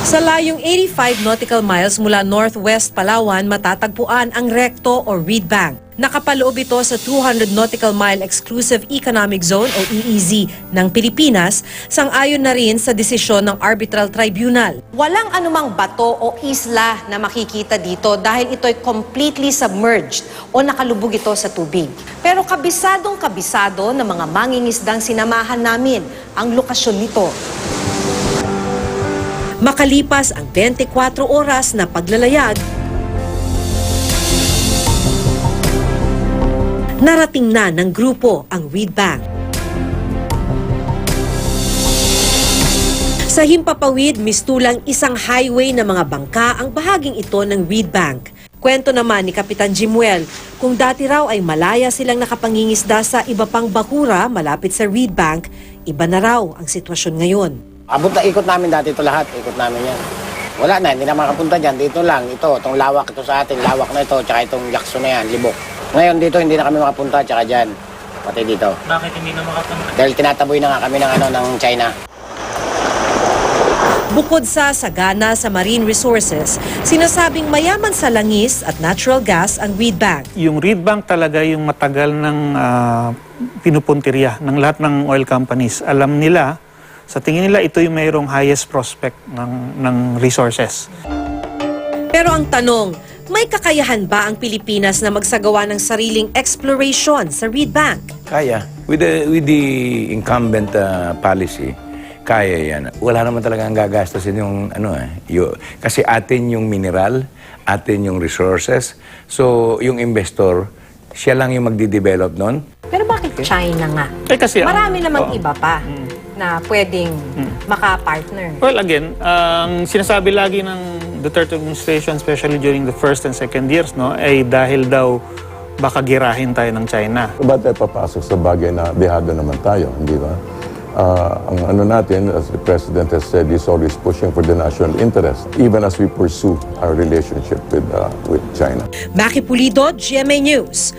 Sa layong 85 nautical miles mula northwest Palawan, matatagpuan ang Recto o Reed Bank. Nakapaloob ito sa 200 nautical mile exclusive economic zone o EEZ ng Pilipinas, sang-ayon na rin sa desisyon ng Arbitral Tribunal. Walang anumang bato o isla na makikita dito dahil ito'y completely submerged o nakalubog ito sa tubig. Pero kabisadong-kabisado ng mga mangingisdang sinamahan namin ang lokasyon nito. Makalipas ang 24 oras na paglalayag, narating na ng grupo ang Reed Bank. Sa himpapawid, mistulang isang highway na mga bangka ang bahaging ito ng Reed Bank. Kwento naman ni Kapitan Jimuel, kung dati raw ay malaya silang nakapangingisda sa iba pang bakura malapit sa Reed Bank, iba na raw ang sitwasyon ngayon. Abot na ikot namin dati ito lahat, ikot namin yan. Wala na, hindi na makapunta dyan. Dito lang, itong lawak ito sa atin, lawak na ito, tsaka itong yakso na yan, libok. Ngayon dito hindi na kami makapunta, tsaka dyan, pati dito. Bakit hindi na makapunta? Dahil tinataboy na nga kami ng China. Bukod sa sagana sa marine resources, sinasabing mayaman sa langis at natural gas ang Reed Bank. Yung Reed Bank talaga yung matagal ng pinupuntirya ng lahat ng oil companies. Alam nila, sa tingin nila ito yung mayroong highest prospect ng resources. Pero ang tanong, may kakayahan ba ang Pilipinas na magsagawa ng sariling exploration sa Reed Bank? Kaya. With the incumbent policy, kaya yan. Wala naman talagang gagastusin yung kasi atin yung mineral, atin yung resources. So, yung investor, siya lang yung magdi-develop nun. Pero bakit China nga? Kasi, Marami namang iba pa na pwedeng maka-partner. Well, again, ang sinasabi lagi ng Duterte administration, especially during the first and second years, ay dahil daw baka girahin tayo ng China. Ba't tayo papasok sa bagay na dehado naman tayo, hindi ba? Ang natin, as the President has said, is always pushing for the national interest, even as we pursue our relationship with China. Maki Pulido, GMA News.